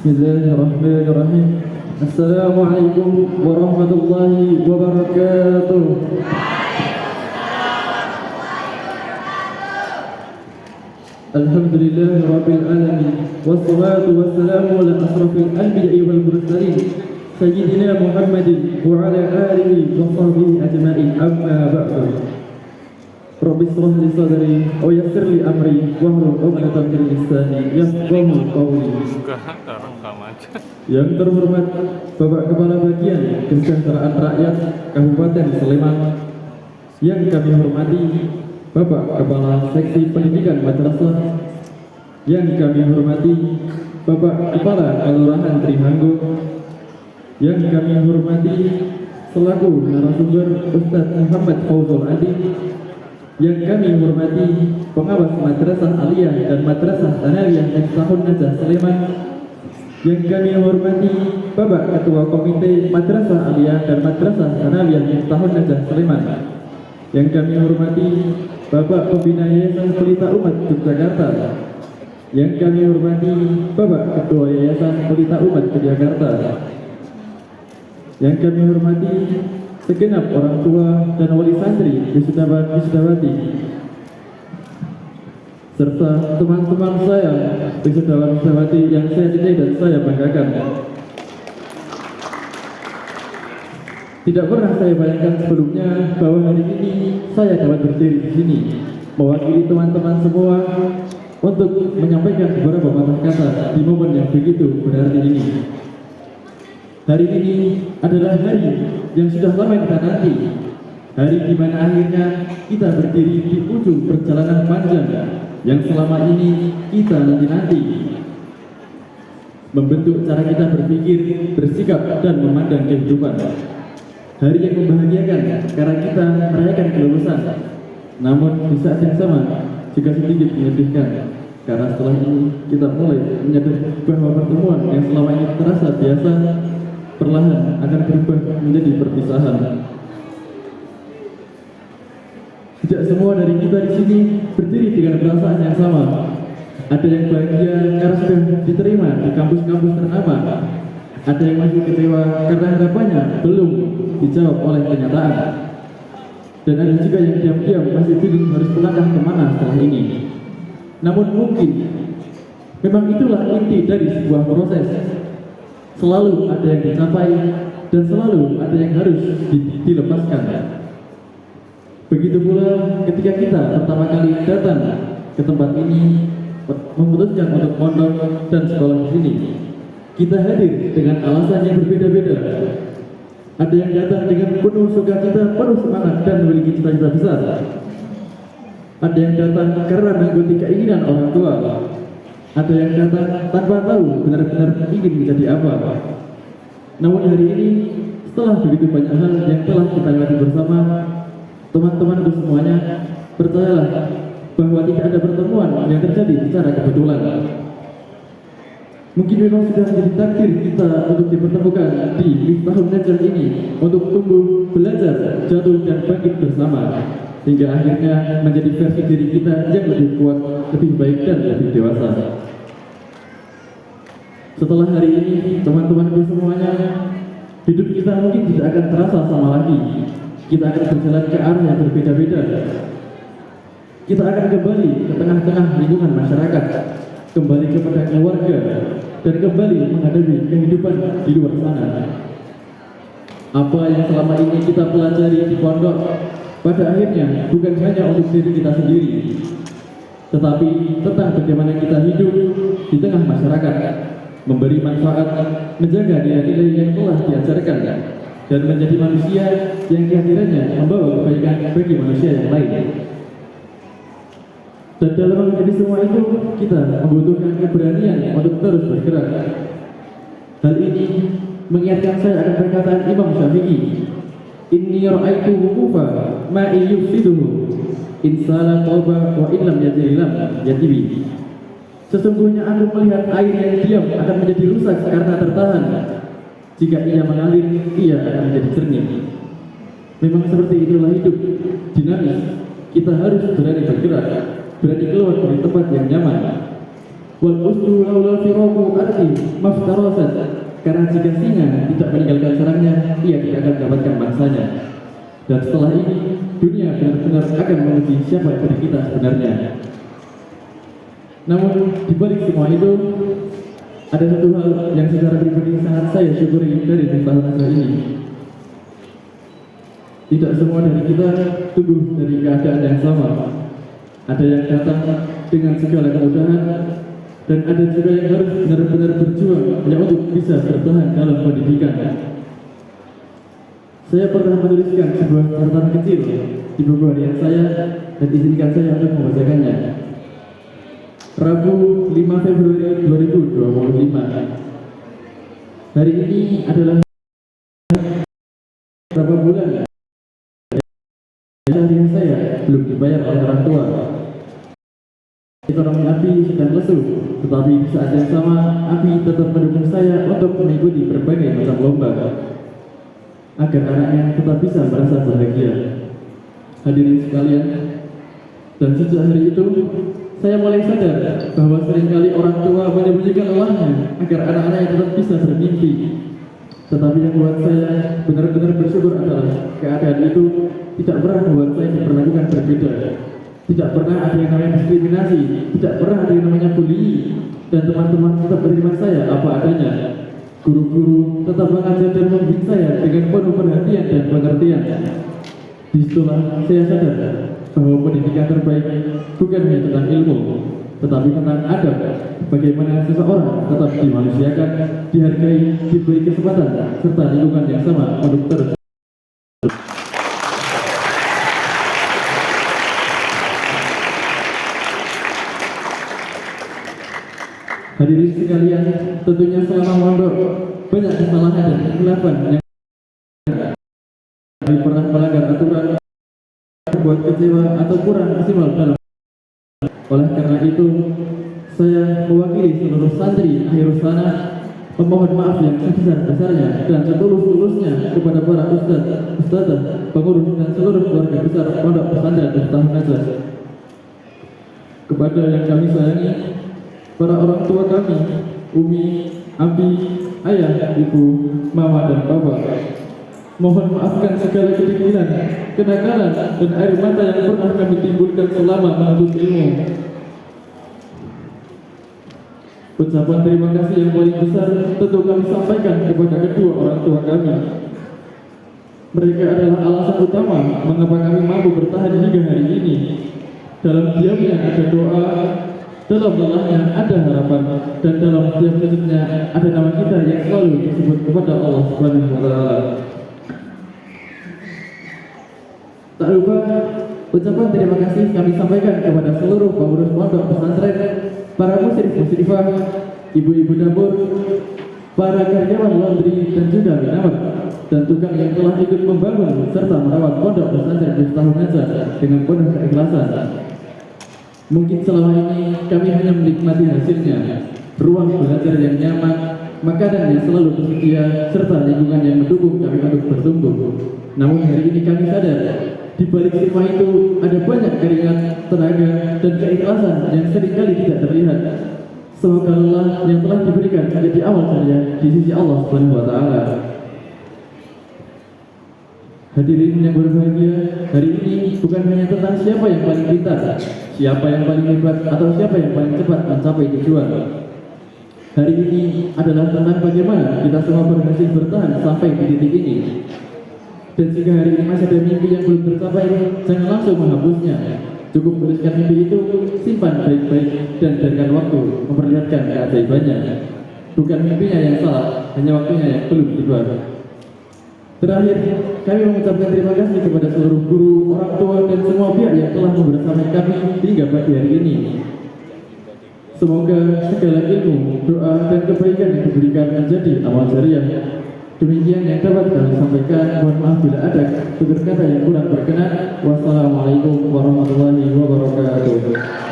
Bismillahirrahmanirrahim. Assalamualaikum warahmatullahi wabarakatuh. Alhamdulillahi rabbil alamin. Wassalatu wassalamu ala asrafil anbiya'i wal mursalin Sayyidina Muhammadin wa ala alihi wa sahbihi ajma'in, amma ba'du. Rabbi shrah li sadri wa yassir li amri wahlul 'uqdatam min lisani yafqahu qawli. Yang terhormat Bapak Kepala Bagian Kesejahteraan Rakyat Kabupaten Sleman, yang kami hormati Bapak Kepala Seksi Pendidikan Madrasah, yang kami hormati Bapak Kepala Kelurahan Trihanggo, yang kami hormati selaku narasumber Ustadz Muhammad Fauzul Adi, yang kami hormati pengawas Madrasah Aliyah dan Madrasah Tsanawiyah Miftahun Najah Sleman, yang kami hormati Bapak Ketua Komite Madrasah Aliyah dan Madrasah Tsanawiyah Miftahun Najah Sleman, yang kami hormati Bapak Pembina Yayasan Pelita Umat Yogyakarta, yang kami hormati Bapak Ketua Yayasan Pelita Umat Yogyakarta, yang kami hormati segenap orang tua dan wali santri wisudawati, serta teman-teman saya wisudawan-wisudawati yang saya cintai dan saya banggakan. Tidak pernah saya bayangkan sebelumnya bahwa hari ini saya dapat berdiri di sini mewakili teman-teman semua untuk menyampaikan beberapa patah kata di momen yang begitu berarti ini. Hari ini adalah hari yang sudah lama kita nanti, hari di mana akhirnya kita berdiri di ujung perjalanan panjang yang selama ini kita nanti-nanti, membentuk cara kita berpikir, bersikap, dan memandang kehidupan. Hari yang membahagiakan karena kita merayakan kelulusan, namun di saat yang sama juga sedikit menyedihkan karena setelah ini kita mulai menyadari bahwa pertemuan yang selama ini terasa biasa perlahan akan berubah menjadi perpisahan. Tidak semua dari kita di sini berdiri dengan perasaan yang sama. Ada yang bahagia karena sudah diterima di kampus-kampus ternama. Ada yang masih kecewa karena harapannya belum dijawab oleh kenyataan. Dan ada juga yang diam-diam masih bingung harus melangkah kemana setelah ini. Namun mungkin memang itulah inti dari sebuah proses. Selalu ada yang dicapai dan selalu ada yang harus dilepaskan. Begitu pula ketika kita pertama kali datang ke tempat ini, memutuskan untuk pondok dan sekolah di sini, kita hadir dengan alasan yang berbeda-beda. Ada yang datang dengan penuh sukacita, penuh semangat dan memiliki cita-cita besar. Ada yang datang karena mengikuti keinginan orang tua. Ada yang datang tanpa tahu benar-benar ingin menjadi apa. Namun hari ini, setelah begitu banyak hal yang telah kita lalui bersama, teman-temanku semuanya, percayalah bahwa tidak ada pertemuan yang terjadi secara kebetulan. Mungkin memang sudah menjadi takdir kita untuk dipertemukan di Miftahun Najah ini untuk tumbuh, belajar, jatuh, dan bangkit bersama, hingga akhirnya menjadi versi diri kita yang lebih kuat, lebih baik, dan lebih dewasa. Setelah hari ini, teman-temanku semuanya, hidup kita mungkin tidak akan terasa sama lagi. Kita akan berjalan ke arah yang berbeda-beda. Kita akan kembali ke tengah-tengah lingkungan masyarakat, kembali kepada keluarga, dan kembali menghadapi kehidupan di luar sana. Apa yang selama ini kita pelajari di pondok, pada akhirnya bukan hanya untuk diri kita sendiri, tetapi tentang bagaimana kita hidup di tengah masyarakat, memberi manfaat, menjaga nilai-nilai yang telah diajarkan, dan menjadi manusia yang kehadirannya membawa kebaikan bagi manusia yang lain. Dan dalam menjadi semua itu, kita membutuhkan keberanian untuk terus bergerak. Hal ini mengingatkan saya akan perkataan Imam Syafi'i, "Inni ra'aitu wuqufa ma'i yufsiduhu, insala qalba wa illam yajrilam yatibi." Sesungguhnya aku melihat air yang diam akan menjadi rusak karena tertahan. Jika ia mengalir, ia akan menjadi jernih. Memang seperti itulah hidup, dinamis. Kita harus berani bergerak, berani keluar dari tempat yang nyaman. Wal usdu laula firaku arti maftarasat. Karena jika singa tidak meninggalkan sarangnya, ia tidak akan mendapatkan mangsanya. Dan setelah ini, dunia benar-benar akan menguji siapa dari kita sebenarnya. Namun, di balik semua itu, ada satu hal yang secara pribadi sangat saya syukuri dari tahun Nazar ini. Tidak semua dari kita tumbuh dari keadaan yang sama. Ada yang datang dengan segala kemudahan, dan ada juga yang harus benar-benar berjuang hanya untuk bisa bertahan dalam pendidikan. Saya pernah menuliskan sebuah catatan kecil di buku harian saya, dan izinkan saya untuk membacakannya. Rabu 5 Februari 2025. Hari ini adalah beberapa bulan harian saya belum dibayar oleh orang tua. Ekonomi Abi sedang lesu, tetapi di saat yang sama Abi tetap mendukung saya untuk mengikuti berbagai macam lomba agar anaknya tetap bisa merasa bahagia. Hadirin sekalian, dan sejak hari itu saya mulai sadar bahwa seringkali orang tua menyembunyikan lelahnya agar anak-anaknya tetap bisa bermimpi. Tetapi yang membuat saya benar-benar bersyukur adalah keadaan itu tidak pernah membuat saya diperlakukan berbeda. Tidak pernah ada yang namanya diskriminasi, tidak pernah ada yang namanya bully, dan teman-teman tetap menerima saya apa adanya. Guru-guru tetap mengajar dan membimbing saya dengan penuh perhatian dan pengertian. Disitulah saya sadar bahwa pendidikan terbaik bukan hanya tentang ilmu, tetapi tentang adab. Bagaimana seseorang tetap dimanusiakan, dihargai, diberi kesempatan, serta lingkungan yang sama untuk terus. Hadirin sekalian, tentunya selama mondok banyak kesalahan dan kekeliruan yang pernah melanggar aturan, membuat kecewa atau kurang maksimal dalam. Oleh karena itu, saya mewakili seluruh santri Akhirus Sana memohon maaf yang sebesar-besarnya dan setulus-tulusnya kepada para ustadzah, pengurus dan seluruh keluarga besar Pondok Pesantren Miftahun Nazar. Kepada yang kami sayangi, para orang tua kami, Umi, Abi, Ayah, Ibu, Mama, dan Bapak, mohon maafkan segala kedegilan, kenakalan, dan air mata yang pernah kami timbulkan selama menuntut ilmu. Ucapan terima kasih yang paling besar tentu kami sampaikan kepada kedua orang tua kami. Mereka adalah alasan utama mengapa kami mampu bertahan hingga hari ini. Dalam diamnya ada doa, dalam lelahnya ada harapan, dan dalam setiap sujudnya ada nama kita yang selalu disebut kepada Allah Subhanahu wa Ta'ala. Tak lupa ucapan terima kasih kami sampaikan kepada seluruh pengurus pondok pesantren, para musyrif-musyrifah, ibu-ibu dapur, para karyawan laundry dan juga minamat, dan tukang yang telah ikut membangun serta merawat pondok pesantren Miftahun Nazar dengan penuh keikhlasan. Mungkin selama ini kami hanya menikmati hasilnya, ruang belajar yang nyaman, makanan yang selalu tersedia, serta lingkungan yang mendukung kami untuk bertumbuh. Namun hari ini kami sadar, di balik semua itu ada banyak keringat, tenaga, dan keikhlasan yang seringkali tidak terlihat. Semoga lelah yang telah diberikan menjadi awal karya di sisi Allah Subhanahu wa Ta'ala. Hadirin yang berbahagia, hari ini bukan hanya tentang siapa yang paling pintar, siapa yang paling hebat, atau siapa yang paling cepat mencapai tujuan. Hari ini adalah tentang bagaimana kita semua berhasil bertahan sampai di titik ini. Dan jika hari ini masih ada mimpi yang belum tercapai, jangan langsung menghapusnya. Cukup tuliskan mimpi itu, simpan baik-baik, dan biarkan waktu memperlihatkan keajaibannya. Bukan mimpinya yang salah, hanya waktunya yang belum tiba. Terakhir, kami mengucapkan terima kasih kepada seluruh guru, orang tua, dan semua pihak yang telah membersamai kami hingga pagi hari ini. Semoga segala ilmu, doa, dan kebaikan yang diberikan menjadi amal jariah. Demikian yang dapat kami sampaikan. Mohon maaf bila ada tutur kata yang kurang berkenan. Wassalamualaikum warahmatullahi wabarakatuh.